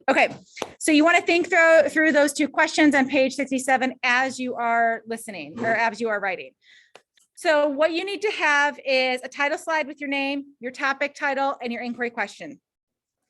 Okay, so you want to think through those two questions on page 67 as you are listening or as you are writing. So what you need to have is a title slide with your name, your topic title, and your inquiry question.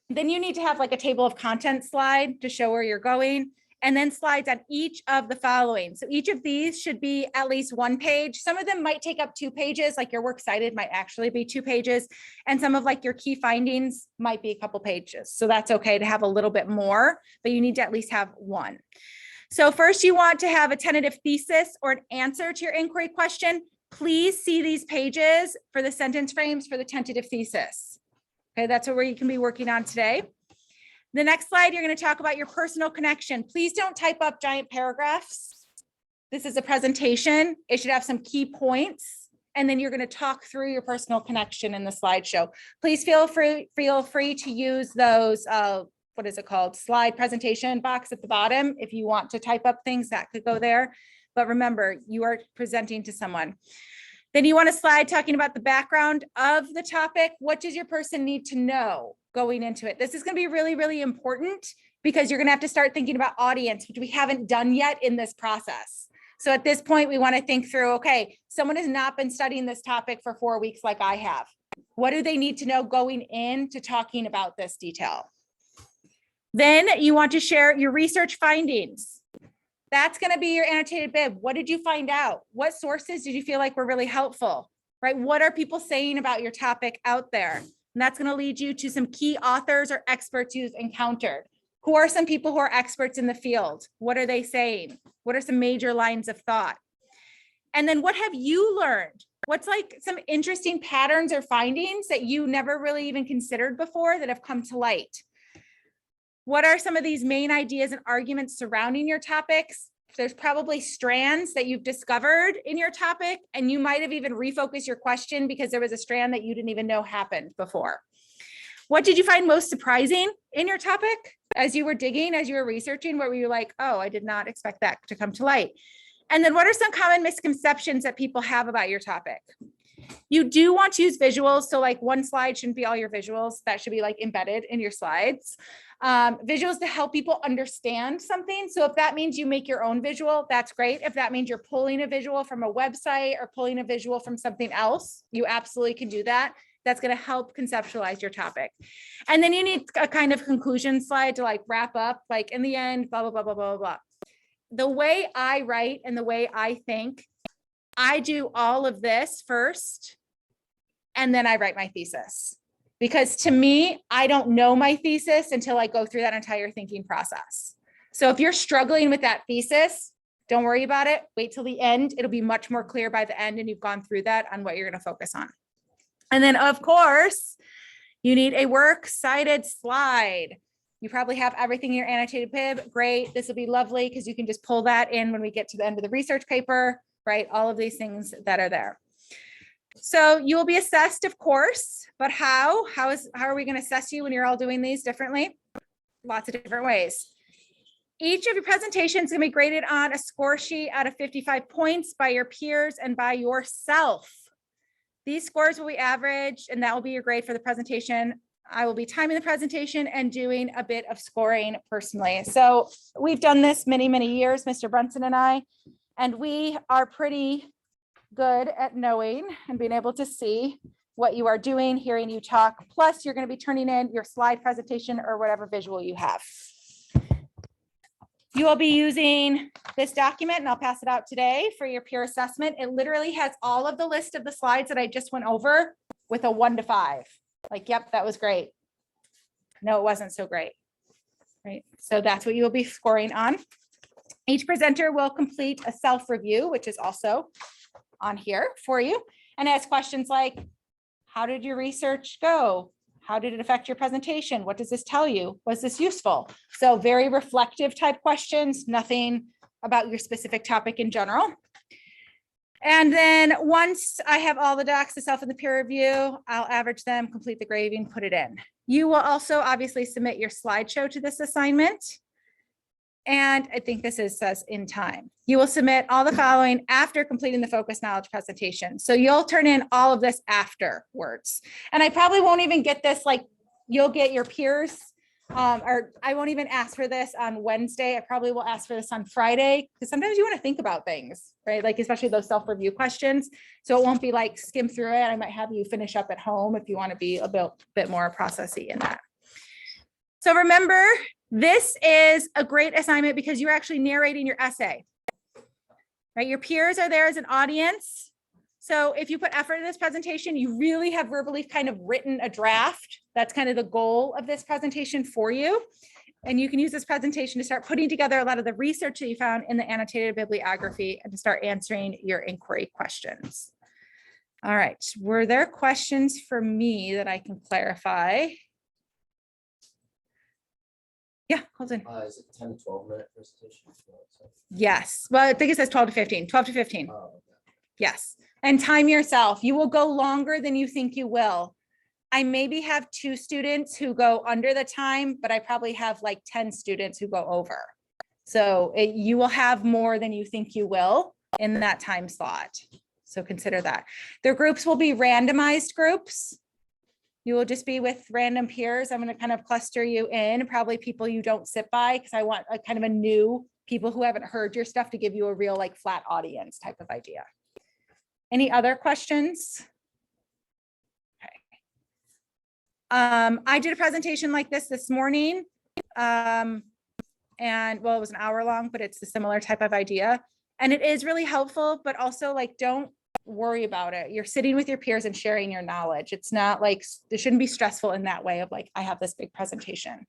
Then you need to have like a table of contents slide to show where you're going, and then slides on each of the following. So each of these should be at least 1 page. Some of them might take up 2 pages, like your works cited might actually be 2 pages. And some of like your key findings might be a couple pages. So that's okay to have a little bit more, but you need to at least have 1. So first you want to have a tentative thesis or an answer to your inquiry question. Please see these pages for the sentence frames for the tentative thesis. Okay, that's where you can be working on today. The next slide, you're going to talk about your personal connection. Please don't type up giant paragraphs. This is a presentation. It should have some key points, and then you're going to talk through your personal connection in the slideshow. Please feel free to use those, what is it called? Slide presentation box at the bottom. If you want to type up things, that could go there. But remember, you are presenting to someone. Then you want a slide talking about the background of the topic. What does your person need to know going into it? This is going to be really, really important because you're going to have to start thinking about audience, which we haven't done yet in this process. So at this point, we want to think through, okay, someone has not been studying this topic for 4 weeks like I have. What do they need to know going into talking about this detail? Then you want to share your research findings. That's going to be your annotated bib. What did you find out? What sources did you feel like were really helpful, right? What are people saying about your topic out there? And that's going to lead you to some key authors or experts you've encountered. Who are some people who are experts in the field? What are they saying? What are some major lines of thought? And then what have you learned? What's like some interesting patterns or findings that you never really even considered before that have come to light? What are some of these main ideas and arguments surrounding your topics? There's probably strands that you've discovered in your topic, and you might have even refocused your question because there was a strand that you didn't even know happened before. What did you find most surprising in your topic as you were digging, as you were researching? What were you like, oh, I did not expect that to come to light? And then what are some common misconceptions that people have about your topic? You do want to use visuals. So like one slide shouldn't be all your visuals. That should be like embedded in your slides. Visuals to help people understand something. So if that means you make your own visual, that's great. If that means you're pulling a visual from a website or pulling a visual from something else, you absolutely can do that. That's going to help conceptualize your topic. And then you need a kind of conclusion slide to like wrap up, like in the end, blah, blah, blah, blah, blah, blah. The way I write and the way I think, I do all of this first, and then I write my thesis. Because to me, I don't know my thesis until I go through that entire thinking process. So if you're struggling with that thesis, don't worry about it. Wait till the end. It'll be much more clear by the end, and you've gone through that on what you're going to focus on. And then, of course, you need a works cited slide. You probably have everything in your annotated bib. Great. This will be lovely because you can just pull that in when we get to the end of the research paper, right? All of these things that are there. So you will be assessed, of course, but how are we going to assess you when you're all doing these differently? Lots of different ways. Each of your presentations is going to be graded on a score sheet out of 55 points by your peers and by yourself. These scores will be averaged, and that will be your grade for the presentation. I will be timing the presentation and doing a bit of scoring personally. So we've done this many, many years, Mr. Brunson and I, and we are pretty good at knowing and being able to see what you are doing, hearing you talk. Plus, you're going to be turning in your slide presentation or whatever visual you have. You will be using this document, and I'll pass it out today for your peer assessment. It literally has all of the list of the slides that I just went over with a 1 to 5. Like, yep, that was great. No, it wasn't so great. Right. So that's what you will be scoring on. Each presenter will complete a self-review, which is also on here for you, and ask questions like, how did your research go? How did it affect your presentation? What does this tell you? Was this useful? So very reflective type questions, nothing about your specific topic in general. And then once I have all the docs, the self and the peer review, I'll average them, complete the grading, put it in. You will also obviously submit your slideshow to this assignment. And I think this says in time. You will submit all the following after completing the focus knowledge presentation. So you'll turn in all of this afterwards. And I probably won't even get this, like you'll get your peers or I won't even ask for this on Wednesday. I probably will ask for this on Friday, because sometimes you want to think about things, right? Like especially those self-review questions. So it won't be like skim through it. I might have you finish up at home if you want to be a bit more processy in that. So remember, this is a great assignment because you're actually narrating your essay, right? Your peers are there as an audience. So if you put effort in this presentation, you really have verbally kind of written a draft. That's kind of the goal of this presentation for you. And you can use this presentation to start putting together a lot of the research that you found in the annotated bibliography and to start answering your inquiry questions. All right, were there questions for me that I can clarify? Yeah, hold on. Is it 10 to 12 minute presentation? Yes, well, I think it says 12 to 15, 12 to 15. Oh, okay. Yes, and time yourself. You will go longer than you think you will. I maybe have 2 students who go under the time, but I probably have like 10 students who go over. So you will have more than you think you will in that time slot. So consider that. Their groups will be randomized groups. You will just be with random peers. I'm going to kind of cluster you in, probably people you don't sit by, because I want a kind of a new people who haven't heard your stuff to give you a real like flat audience type of idea. Any other questions? Okay. I did a presentation like this morning. And well, it was an hour long, but it's a similar type of idea. And it is really helpful, but also like, don't worry about it. You're sitting with your peers and sharing your knowledge. It's not like, it shouldn't be stressful in that way of like, I have this big presentation.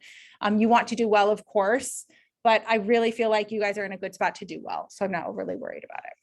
You want to do well, of course, but I really feel like you guys are in a good spot to do well. So I'm not overly worried about it.